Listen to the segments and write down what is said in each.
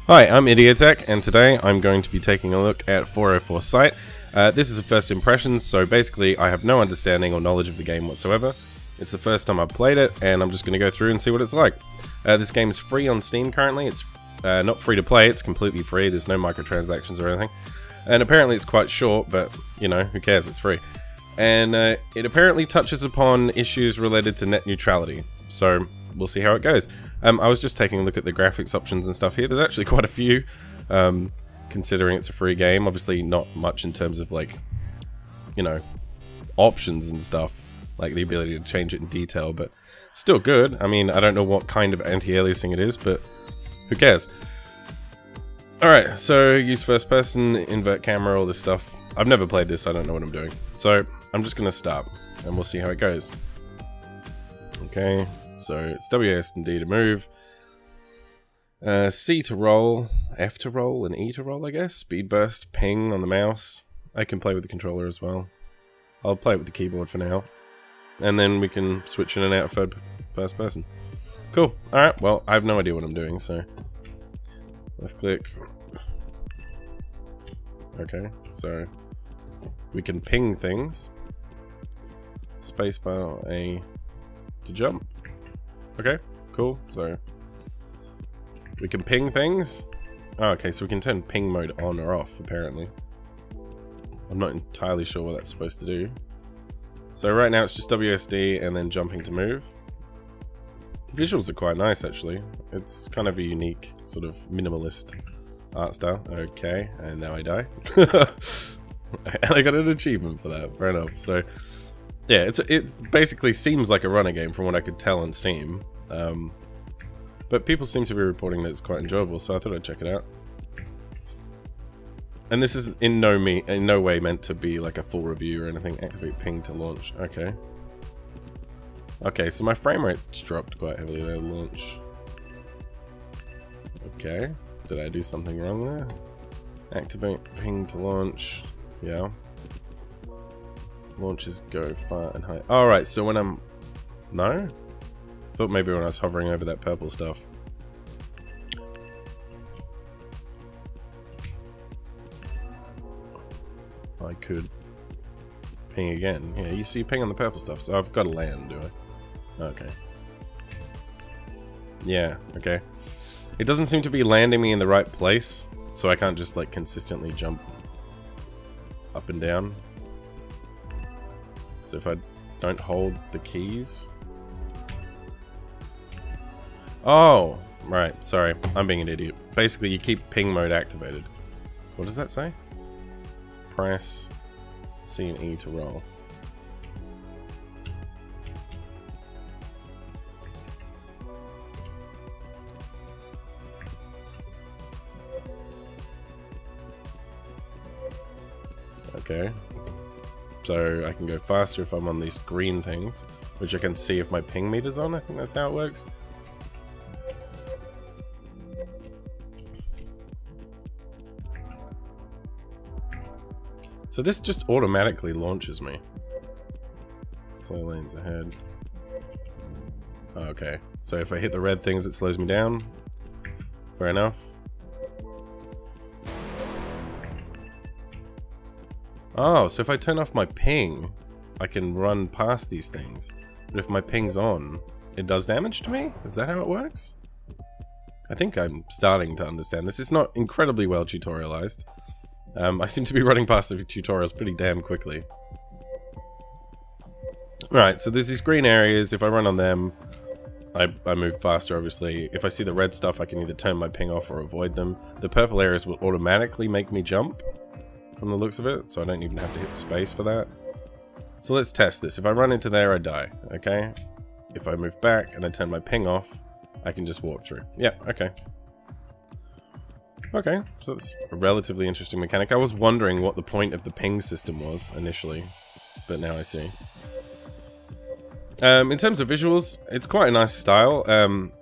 Hi, I'm Idiotech, and today I'm going to be taking a look at 404 site. This is a first impressions, so basically I have no understanding or knowledge of the game whatsoever. It's the first time I've played it, and I'm just going to go through and see what it's like. This game is free on Steam currently. It's not free to play, it's completely free. There's no microtransactions or anything. And apparently it's quite short, but, you know, who cares, it's free. And it apparently touches upon issues related to net neutrality, so we'll see how it goes. I was just taking a look at the graphics options and stuff here. There's actually quite a few, considering it's a free game. Obviously not much in terms of, like, you know, options and stuff, like the ability to change it in detail, but still good. I mean, I don't know what kind of anti-aliasing it is, but who cares? Alright, so use first person, invert camera, all this stuff. I've never played this, I don't know what I'm doing. So I'm just gonna start, and we'll see how it goes. Okay, so it's W, S, and D to move. C to roll, F to roll, and E to roll, I guess. Speed burst, ping on the mouse. I can play with the controller as well. I'll play it with the keyboard for now. And then we can switch in and out of first person. Cool, alright, well, I have no idea what I'm doing, so... Left click. Okay, so... we can ping things. Spacebar A to jump. Okay, cool. So we can ping things. Oh, okay, so we can turn ping mode on or off, apparently. I'm not entirely sure what that's supposed to do. So right now it's just WSD and then jumping to move. The visuals are quite nice, actually. It's kind of a unique, sort of minimalist art style. Okay, and now I die. And I got an achievement for that, fair enough. So, yeah, it basically seems like a runner game from what I could tell on Steam. But people seem to be reporting that it's quite enjoyable, so I thought I'd check it out. And this is in no way meant to be like a full review or anything. Activate ping to launch. Okay. Okay, so my frame rate's dropped quite heavily there, launch. Okay. Did I do something wrong there? Activate ping to launch. Yeah. Launches go far and high. Alright, so when I'm... No? Thought maybe when I was hovering over that purple stuff. I could ping again. Yeah, you see ping on the purple stuff, so I've got to land, do I? Okay. Yeah, okay. It doesn't seem to be landing me in the right place, so I can't just like consistently jump up and down. So if I don't hold the keys... Oh, right, sorry, I'm being an idiot. Basically, you keep ping mode activated. What does that say? Press C and E to roll. Okay. So I can go faster if I'm on these green things, which I can see if my ping meter's on. I think that's how it works. So this just automatically launches me. Slow lanes ahead. Okay, so if I hit the red things, it slows me down. Fair enough. Oh, so if I turn off my ping, I can run past these things. But if my ping's on, it does damage to me? Is that how it works? I think I'm starting to understand this. It's not incredibly well tutorialized. I seem to be running past the tutorials pretty damn quickly. Right, so there's these green areas. If I run on them, I move faster, obviously. If I see the red stuff, I can either turn my ping off or avoid them. The purple areas will automatically make me jump, from the looks of it, so I don't even have to hit space for that. So let's test this. If I run into there, I die, okay? If I move back and I turn my ping off, I can just walk through. Yeah, okay. Okay, so that's a relatively interesting mechanic. I was wondering what the point of the ping system was initially, but now I see. In terms of visuals, it's quite a nice style. I'm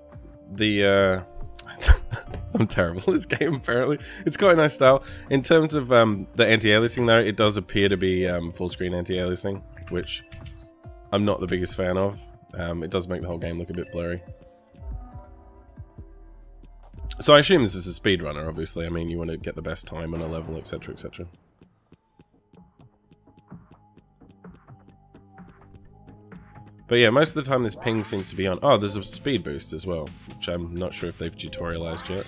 terrible at this game, apparently. It's quite a nice style. In terms of the anti-aliasing, though, it does appear to be full-screen anti-aliasing, which I'm not the biggest fan of. It does make the whole game look a bit blurry. So I assume this is a speedrunner, obviously. I mean, you want to get the best time on a level, etc, etc. But yeah, most of the time this ping seems to be on... Oh, there's a speed boost as well, which I'm not sure if they've tutorialized yet.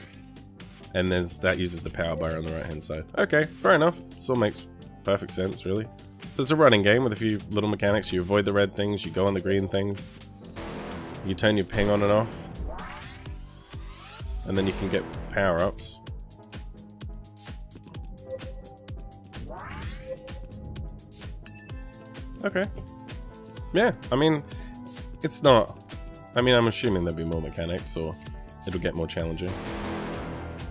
And that uses the power bar on the right-hand side. Okay, fair enough. This all makes perfect sense, really. So it's a running game with a few little mechanics. You avoid the red things, you go on the green things. You turn your ping on and off. And then you can get power-ups. Okay. Yeah, I mean, it's not... I mean, I'm assuming there'll be more mechanics, or it'll get more challenging.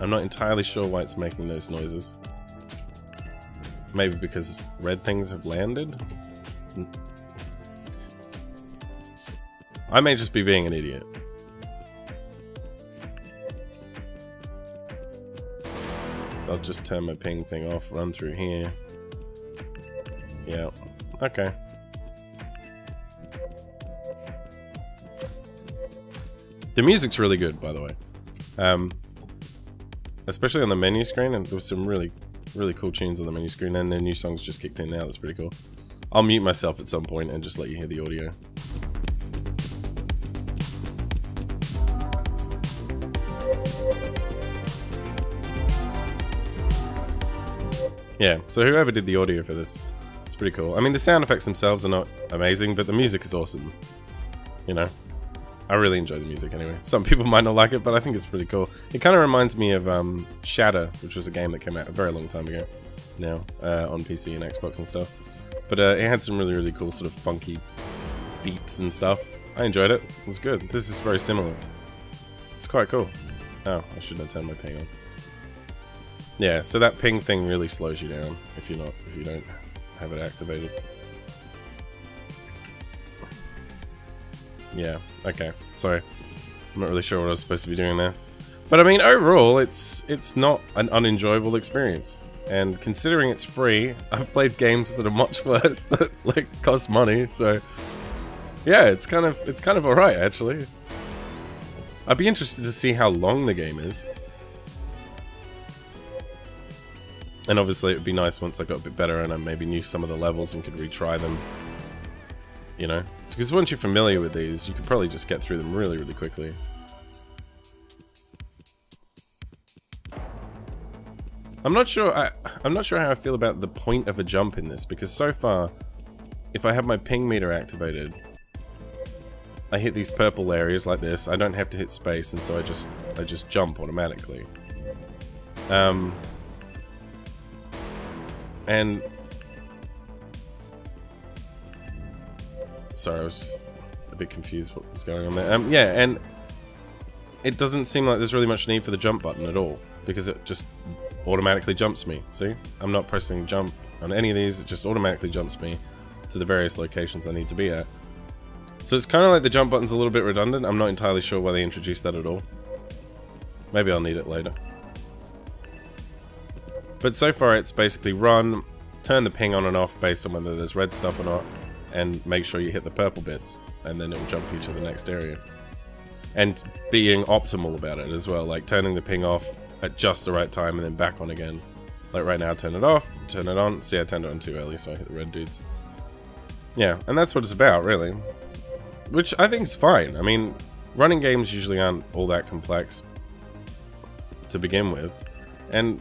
I'm not entirely sure why it's making those noises. Maybe because red things have landed? I may just be being an idiot. So I'll just turn my ping thing off, run through here. Yeah, okay. The music's really good, by the way. Especially on the menu screen, and there was some really cool tunes on the menu screen, and the new songs just kicked in now. That's pretty cool. I'll mute myself at some point and just let you hear the audio. Yeah, so whoever did the audio for this, it's pretty cool. I mean, the sound effects themselves are not amazing, but the music is awesome. You know? I really enjoy the music anyway. Some people might not like it, but I think it's pretty cool. It kind of reminds me of Shatter, which was a game that came out a very long time ago now, on PC and Xbox and stuff. But it had some really cool sort of funky beats and stuff. I enjoyed it. It was good. This is very similar. It's quite cool. Oh, I shouldn't have turned my ping on. Yeah, so that ping thing really slows you down if you don't have it activated. Yeah, okay. Sorry. I'm not really sure what I was supposed to be doing there. But I mean, overall, it's not an unenjoyable experience. And considering it's free, I've played games that are much worse that like cost money, so yeah, it's kind of alright actually. I'd be interested to see how long the game is. And obviously it would be nice once I got a bit better and I maybe knew some of the levels and could retry them. You know? Because once you're familiar with these, you could probably just get through them really quickly. I'm not sure how I feel about the point of a jump in this, because so far, if I have my ping meter activated, I hit these purple areas like this, I don't have to hit space, and so I just jump automatically. And sorry, I was just a bit confused what was going on there. Yeah, and it doesn't seem like there's really much need for the jump button at all, because it just automatically jumps me. See? I'm not pressing jump on any of these, it just automatically jumps me to the various locations I need to be at. So it's kind of like the jump button's a little bit redundant. I'm not entirely sure why they introduced that at all. Maybe I'll need it later. But so far it's basically run, turn the ping on and off based on whether there's red stuff or not, and make sure you hit the purple bits, and then it will jump you to the next area. And being optimal about it as well, like turning the ping off at just the right time and then back on again. Like right now, turn it off, turn it on. See, I turned it on too early, so I hit the red dudes. Yeah, and that's what it's about, really. Which I think is fine. I mean, running games usually aren't all that complex to begin with, and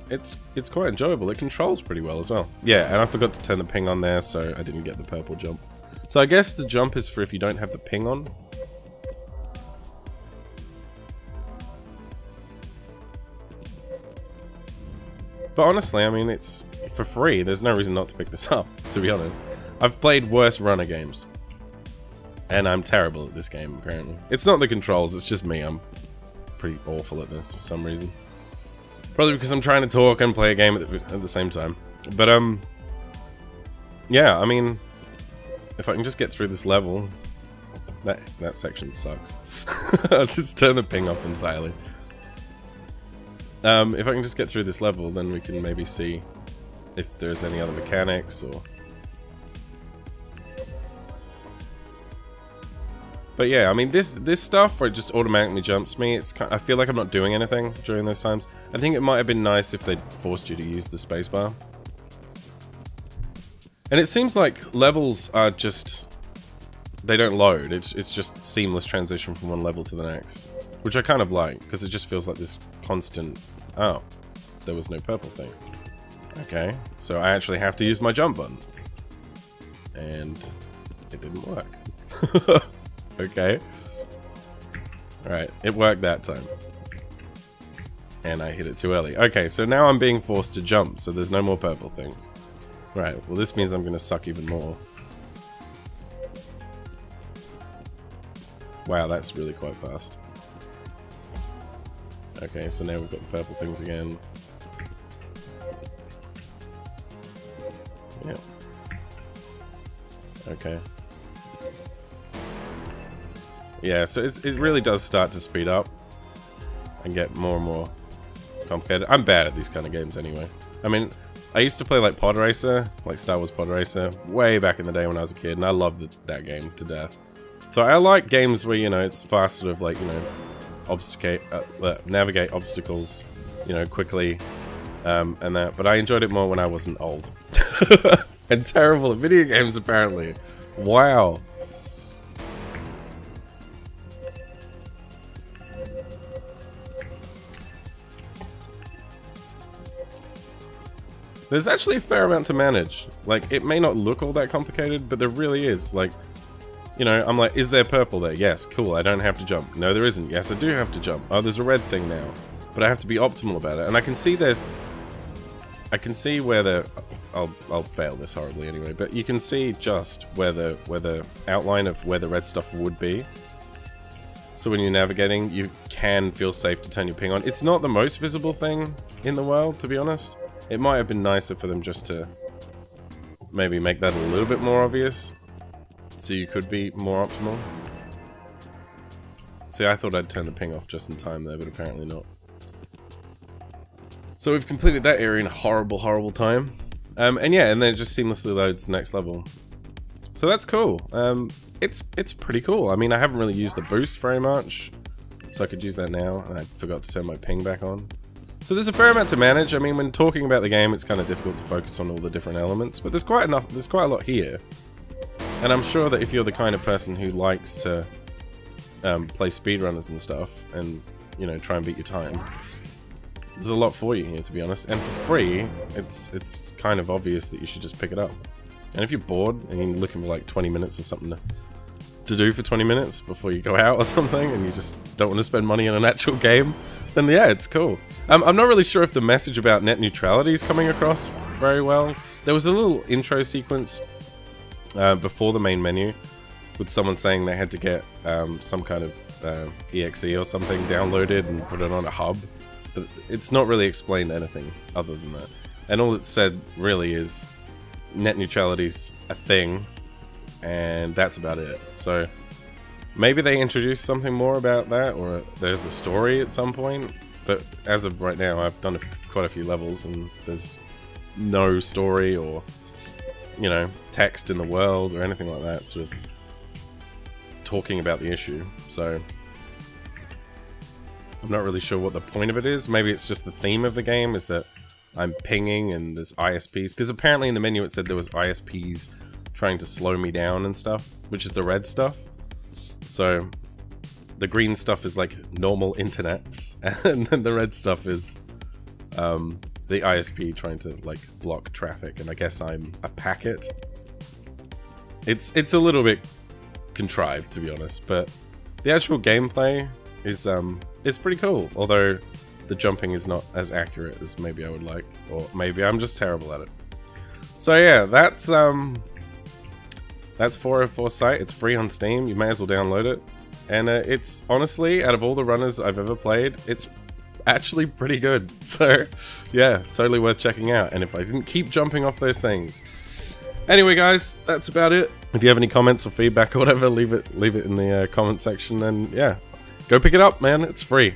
it's quite enjoyable. It controls pretty well as well. Yeah, and I forgot to turn the ping on there, so I didn't get the purple jump. So I guess the jump is for if you don't have the ping on. But honestly, I mean, it's for free. There's no reason not to pick this up, to be honest. I've played worse runner games, and I'm terrible at this game, apparently. It's not the controls, it's just me. I'm pretty awful at this for some reason. Probably because I'm trying to talk and play a game at the same time. But, yeah, I mean, if I can just get through this level, that section sucks. I'll just turn the ping off entirely. If I can just get through this level, then we can maybe see if there's any other mechanics or... But yeah, I mean, this stuff where it just automatically jumps me, I feel like I'm not doing anything during those times. I think it might have been nice if they'd forced you to use the spacebar. And it seems like levels are just, they don't load. It's just seamless transition from one level to the next, which I kind of like, because it just feels like this constant, oh, there was no purple thing. Okay, so I actually have to use my jump button. And it didn't work. Okay. Alright, it worked that time. And I hit it too early. Okay, so now I'm being forced to jump, so there's no more purple things. Right, well this means I'm gonna suck even more. Wow, that's really quite fast. Okay, so now we've got the purple things again. Yeah. Okay. Yeah, so it really does start to speed up and get more and more complicated. I'm bad at these kind of games anyway. I mean, I used to play like Pod Racer, like Star Wars Pod Racer, way back in the day when I was a kid, and I loved that game to death. So I like games where, you know, it's fast, sort of like, you know, navigate obstacles, you know, quickly, and that. But I enjoyed it more when I wasn't old. And terrible at video games, apparently. Wow. There's actually a fair amount to manage. Like, it may not look all that complicated, but there really is. Like, you know, I'm like, is there purple there? Yes, cool, I don't have to jump. No, there isn't. Yes, I do have to jump. Oh, there's a red thing now. But I have to be optimal about it. And I can see where the... I'll fail this horribly anyway, but you can see just where the outline of where the red stuff would be. So when you're navigating, you can feel safe to turn your ping on. It's not the most visible thing in the world, to be honest. It might have been nicer for them just to maybe make that a little bit more obvious, so you could be more optimal. See, I thought I'd turn the ping off just in time there, but apparently not. So we've completed that area in a horrible, horrible time. And yeah, and then it just seamlessly loads the next level. So that's cool. It's pretty cool. I mean, I haven't really used the boost very much, so I could use that now, and I forgot to turn my ping back on. So there's a fair amount to manage. I mean, when talking about the game, it's kind of difficult to focus on all the different elements, but there's quite a lot here. And I'm sure that if you're the kind of person who likes to play speedrunners and stuff, and, you know, try and beat your time, there's a lot for you here, to be honest. And for free, it's kind of obvious that you should just pick it up. And if you're bored and you're looking for like 20 minutes or something to do for 20 minutes before you go out or something, and you just don't want to spend money on an actual game, then yeah, it's cool. I'm not really sure if the message about net neutrality is coming across very well. There was a little intro sequence before the main menu with someone saying they had to get some kind of exe or something downloaded and put it on a hub. But it's not really explained anything other than that. And all it said really is net neutrality's a thing, and that's about it. So maybe they introduced something more about that, or there's a story at some point. But as of right now, I've done quite a few levels, and there's no story or, you know, text in the world or anything like that sort of talking about the issue. So I'm not really sure what the point of it is. Maybe it's just the theme of the game is that I'm pinging and there's ISPs. Because apparently in the menu it said there was ISPs trying to slow me down and stuff, which is the red stuff. So the green stuff is like normal internets, and then the red stuff is the ISP trying to like block traffic, and I guess I'm a packet. It's a little bit contrived, to be honest, but the actual gameplay is pretty cool, although the jumping is not as accurate as maybe I would like, or maybe I'm just terrible at it. So yeah, that's 404 Sight. It's free on Steam. You may as well download it. And it's honestly, out of all the runners I've ever played, it's actually pretty good. So yeah, totally worth checking out. And if I didn't keep jumping off those things. Anyway guys, that's about it. If you have any comments or feedback or whatever, leave it in the comment section, and yeah, go pick it up, man. It's free.